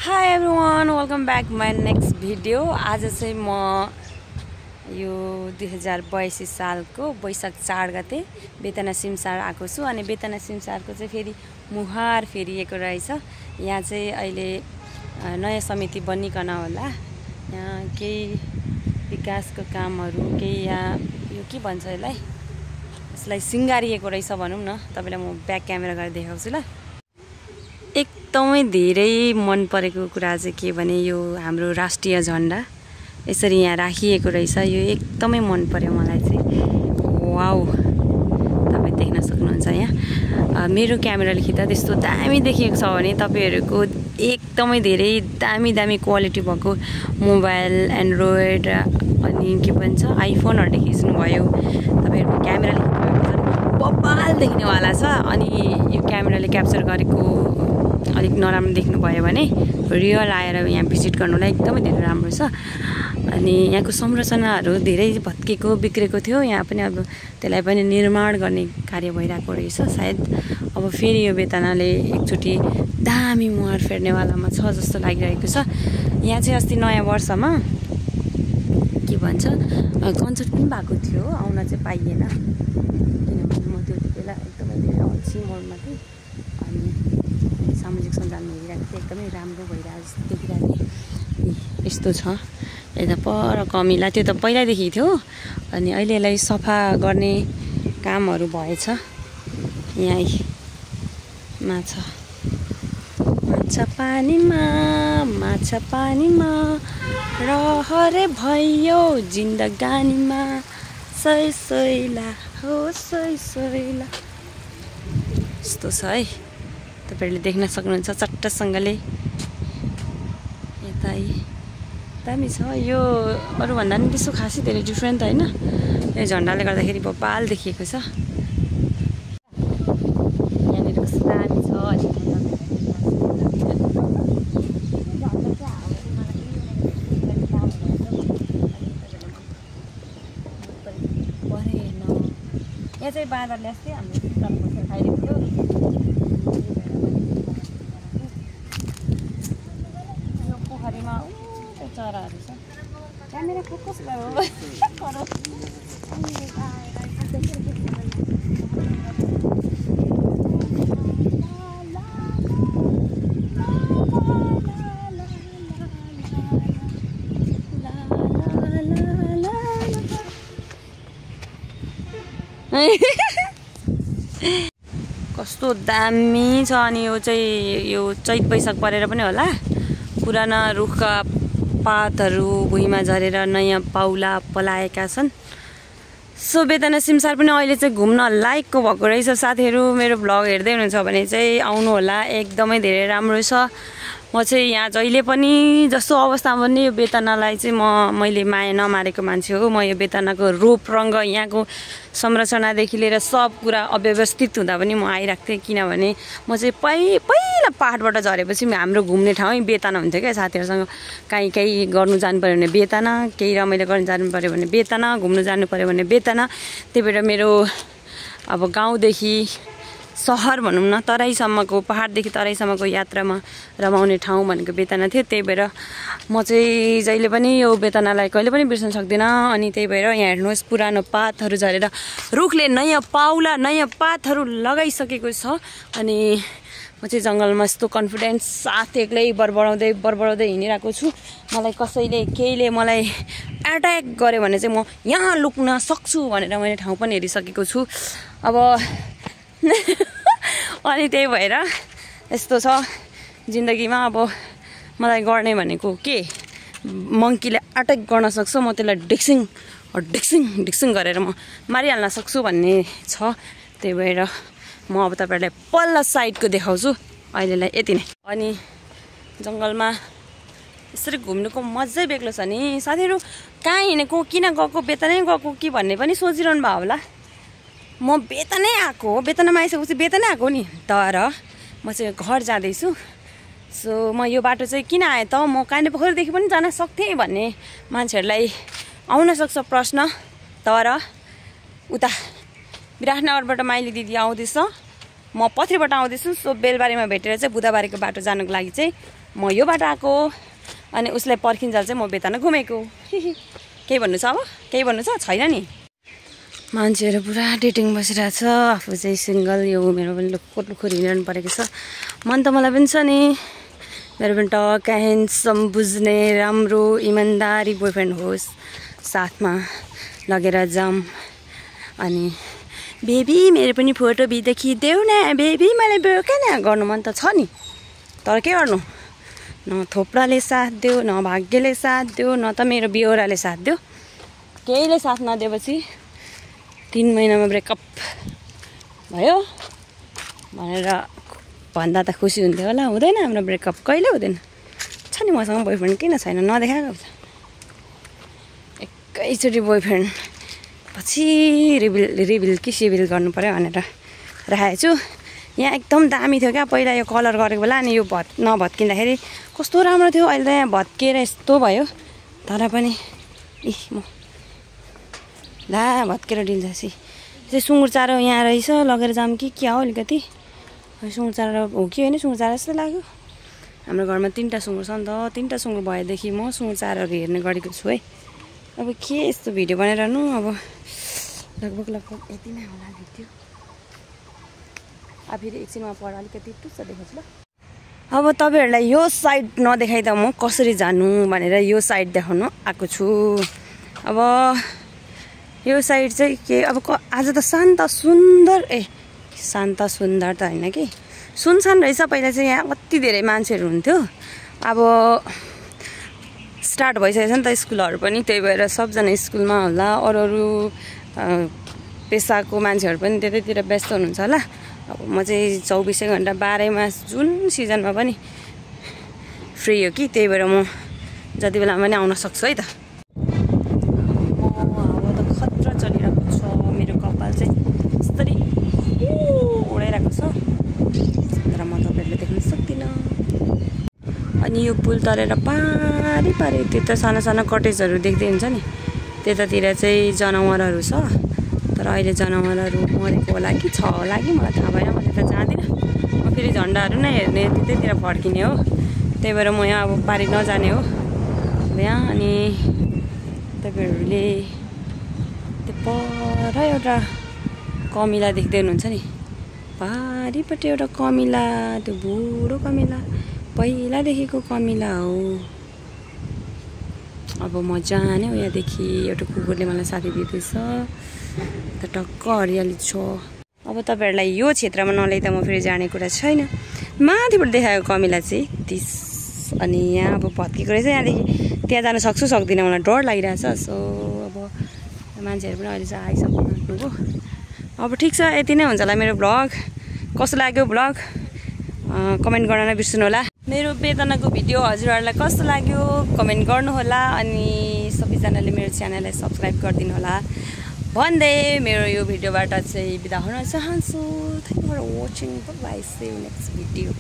High everyone welcome back my next video. आज चाहिँ म यो 2082 सालको वैशाख 4 गते बेतना सिमसार आएको छु। अनि बेतना सिमसारको चाहिँ फेरि मुहार फेरिएको रहेछ। यहाँ चाहिँ अहिले नयाँ समिति बनिकन होला, यहाँ केही विकासको कामहरू केही यहाँ यो के भन्छ यसलाई सिँगारिएको रहेछ भनौँ न। तपाईँलाई म ब्याक क्यामेरा गरेर देखाउँछु ल। एकदमै धेरै मन परेको कुरा चाहिँ के भने यो हाम्रो राष्ट्रिय झन्डा यसरी यहाँ राखिएको रहेछ। यो एकदमै मन पर्यो मलाई चाहिँ। वाउ, तपाईँ देख्न सक्नुहुन्छ यहाँ मेरो क्यामेराले खिच्दा त्यस्तो दामी देखिएको छ भने तपाईँहरूको एकदमै धेरै दामी दामी क्वालिटी भएको मोबाइल एन्ड्रोइड अनि के भन्छ आइफोनहरूले खिच्नुभयो, तपाईँहरूको क्यामेराले खिच्नुभयो बब्बाल देख्नेवाला छ। अनि यो क्यामेराले क्याप्चर गरेको अलिक नराम्रो देख्नुभयो भने रियल आएर यहाँ भिजिट गर्नुलाई एकदमै धेरै राम्रो छ। अनि यहाँको संरचनाहरू धेरै भत्केको बिग्रेको थियो, यहाँ पनि अब त्यसलाई पनि निर्माण गर्ने कार्य भइरहेको रहेछ सायद। अब फेरि यो बेतनाले एकचोटि दामी मुहार फेर्नेवालामा छ जस्तो लागिरहेको छ। यहाँ चाहिँ अस्ति नयाँ वर्षमा के भन्छ कन्सर्ट पनि भएको थियो, आउन चाहिँ पाइएन किनभने म त्यति बेला एकदमै धेरै अल्छी मोडमा थिएँ। अनि सामाजिक सञ्जालमा हेरिरहेको थिएँ, एकदमै राम्रो भइरहेको जस्तो देखिरहेको थिएँ। यस्तो छ यता पर कमिला, त्यो त पहिल्यैदेखि थियो। अनि अहिले यसलाई सफा गर्ने कामहरू भएछ। यहाँ माछा पानीमा रहरे भयो जिन्दगानीमा सैला हो सैला। यस्तो छ है, तपाईँहरूले देख्न सक्नुहुन्छ चट्टसँगले। यता दामी छ यो, अरूभन्दा पनि त्यस्तो खासै धेरै डिफ्रेन्ट त होइन। यो झन्डाले गर्दाखेरि बब्बाल देखिएको छ। यहाँनिर कस्तो दामी छ। यहाँ चाहिँ बाँदरले अस्ति हाम्रो चित्तल खाइरहेको थियो। यो पोखरीमा चराहरू छ। क्यामेरा फोकस भयो। कस्तो दामी छ। अनि यो चाहिँ यो चैत वैशाख परेर पनि होला, पुराना रुखका पातहरू भुइँमा झरेर नयाँ पाउला पलाएका छन्। सो बेतना सिमसार पनि अहिले चाहिँ घुम्न लायकको भएको रहेछ। साथीहरू मेरो भ्लग हेर्दै हुनुहुन्छ भने चाहिँ आउनु होला, एकदमै धेरै राम्रो छ। म चाहिँ यहाँ जहिले पनि जस्तो अवस्थामा पनि यो बेतनालाई चाहिँ मैले माया नमारेको मान्छे हो। म यो बेतनाको रूप रङ्ग यहाँको संरचनादेखि लिएर सब कुरा अव्यवस्थित हुँदा पनि म आइरहेको थिएँ। किनभने म चाहिँ पहिला पाहाडबाट झरेपछि हाम्रो घुम्ने ठाउँ बेतना हुन्थ्यो क्या। साथीहरूसँग काहीँ गर्नु जानु पऱ्यो भने बेतना, केही रमाइलो गर्नु जानु पऱ्यो भने बेतना, घुम्नु जानु पऱ्यो भने बेतना। त्यही भएर मेरो अब गाउँदेखि सहर भनौँ न, तराईसम्मको पहाडदेखि तराईसम्मको यात्रामा रमाउने ठाउँ भनेको बेतना थियो। त्यही भएर म चाहिँ जहिले पनि यो बेतनालाई कहिले पनि बिर्सन सक्दिनँ। अनि त्यही भएर यहाँ हेर्नुहोस् पुरानो पातहरू झरेर रुखले नयाँ पाउला नयाँ पातहरू लगाइसकेको छ। अनि म चाहिँ जङ्गलमा यस्तो कन्फिडेन्स साथ एक्लै बरबडाउँदै हिँडिरहेको छु। मलाई कसैले केहीले मलाई एट्याक गर्यो भने चाहिँ म यहाँ लुक्न सक्छु भनेर मैले ठाउँ पनि हेरिसकेको छु। अब अनि त्यही भएर यस्तो छ जिन्दगीमा। अब मलाई गर्ने भनेको के, मङ्कीले अट्याक गर्न सक्छ, म त्यसलाई डिक्सिङ गरेर म मारिहाल्न सक्छु भन्ने छ। त्यही भएर म अब तपाईँहरूलाई पल्ला साइडको देखाउँछु। अहिलेलाई यति नै। अनि जङ्गलमा यसरी घुम्नुको मजै बेग्लो छ नि। साथीहरू कहाँ हिँडेको, किन गएको, बेतनै गएको कि भन्ने पनि सोचिरहनु भयो होला। म बेतनै आएको, बेतनामा आइसकेपछि बेतनै आएको नि, तर म चाहिँ घर जाँदैछु। सो म यो बाटो चाहिँ किन आएँ त, म काने पोखरीदेखि पनि जान सक्थेँ भन्ने मान्छेहरूलाई आउन सक्छ प्रश्न। तर उता विराटनगरबाट माइली दिदी आउँदैछ, म पथरीबाट आउँदैछु। सो बेलबारीमा भेटेर चाहिँ बुधबारीको बाटो जानुको लागि चाहिँ म यो बाटो आएको अनि उसलाई पर्खिन्जाल चाहिँ म बेताना घुमेको। केही भन्नु छ अब? केही भन्नु छ? छैन नि। मान्छेहरू पुरा डेटिङ बसिरहेको छ, आफू चाहिँ सिङ्गल। यो मेरो पनि लुक्खुर लुक्खुर हिँडिरहनु परेको छ। मन त मलाई पनि छ नि, मेरो पनि टक्क ह्यान्डसम, बुझ्ने, राम्रो, इमान्दारी बोयफ्रेन्ड होस्, साथमा लगेर जाऊँ। अनि बेबी मेरो पनि फोटो भिडियो खिचिदेऊ न बेबी, मलाई बोका न गर्नु मन त छ नि। तर के गर्नु, न थोप्राले साथ देऊ, न भाग्यले साथ देऊ, न त मेरो बेहोराले साथ देऊ। केहीले साथ नदिएपछि 3 महिनामा ब्रेकअप भयो भनेर भन्दा त खुसी हुन्थ्यो होला। हुँदैन हाम्रो ब्रेकअप, कहिले हुँदैन। छ नि मसँग बोयफ्रेन्ड, किन छैन, नदेखाएको त। एकैचोटि बोयफ्रेन्ड पछि रिभिल कि सिभिल गर्नु पऱ्यो भनेर राखेको छु। यहाँ एकदम दामी थियो क्या पहिला यो कलर गरेको बेला, अनि यो नभत्किँदाखेरि कस्तो राम्रो थियो। अहिले त यहाँ भत्किएर यस्तो भयो। तर पनि म ला भत्केर डिल्छ। चाहिँ सुँगुर चारो यहाँ रहेछ, लगेर जाऊँ कि क्या हो अलिकति। सुँगुर चारो हो कि होइन, सुँगुर चारो जस्तो लाग्यो। हाम्रो घरमा 3टा सुँगुर छ नि त, 3टा सुँगुर भएदेखि म सुँगुर चारोहरू हेर्ने गरेको छु है। अब के यस्तो भिडियो बनाइरहनु, अब लगभग यति नै होला भिडियो। अब फेरि एकछिनमा पर अलिकति टुच्च देखाउँछु ल। अब तपाईँहरूलाई यो साइड नदेखाइदा म कसरी जानु भनेर यो साइड देखाउनु आएको छु। अब यो साइड चाहिँ के, अब आज त शान्त सुन्दर, शान्त सुन्दर त होइन कि सुनसान रहेछ। पहिला चाहिँ यहाँ कति धेरै मान्छेहरू हुन्थ्यो, अब स्टार्ट भइसकेछ नि त स्कुलहरू पनि, त्यही भएर सबजना स्कुलमा होला। अरू पेसाको मान्छेहरू पनि त्यतैतिर व्यस्त हुनुहुन्छ होला। अब म चाहिँ 24 घन्टा 12 मास जुन सिजनमा पनि फ्री हो कि, त्यही भएर म जति बेला पनि आउन सक्छु है त। हावा त खतरा चलिरहेको छ, मेरो कपाल चाहिँ यस्तरी उडाइरहेको छ, तर म तपाईँहरूले देख्न सक्दिनँ। अनि यो पुल तरेर पारी त्यो त सानो सानो कटेजहरू देख्दै हुन्छ नि, त्यतातिर चाहिँ जनावरहरू छ। तर अहिले जनावरहरू मरेको होला कि छ होला कि मलाई थाहा भएन, म त्यता जाँदिनँ। म फेरि झन्डाहरू नै हेर्ने, त्यतैतिर फर्किने हो, त्यही भएर म यहाँ अब पारी नजाने हो यहाँ। अनि तपाईँहरूले त्यो पर एउटा कमिला देख्दै हुनुहुन्छ नि, पारिपट्टि एउटा कमिला, त्यो बुढो कमिला, पहिलादेखिको कमिला हो। अब म जाने हो यहाँदेखि। एउटा कुकुरले मलाई साथी दिँदैछ, त टक्क हरियाली छ। अब तपाईँहरूलाई यो क्षेत्रमा नल्याइ त म फेरि जाने कुरा छैन। माथिबाट देखाएको कमिला चाहिँ 30, अनि यहाँ अब भत्केको रहेछ। यहाँदेखि त्यहाँ जान सक्छु सक्दिनँ, मलाई डर लागिरहेछ। सो अब मान्छेहरू पनि अहिले चाहिँ आइसक्नु आँट्नुभयो। अब ठिक छ, यति नै हुन्छ होला मेरो भ्लग। कस्तो लाग्यो भ्लग कमेन्ट गर्न नबिर्सनु होला। मेरो बेतनाको भिडियो हजुरहरूलाई कस्तो लाग्यो कमेन्ट गर्नुहोला। अनि सबैजनाले मेरो च्यानललाई सब्सक्राइब गरिदिनु होला भन्दै मेरो यो भिडियोबाट चाहिँ बिदा हुन चाहन्छु। Thank you for watching, bye, see you next video.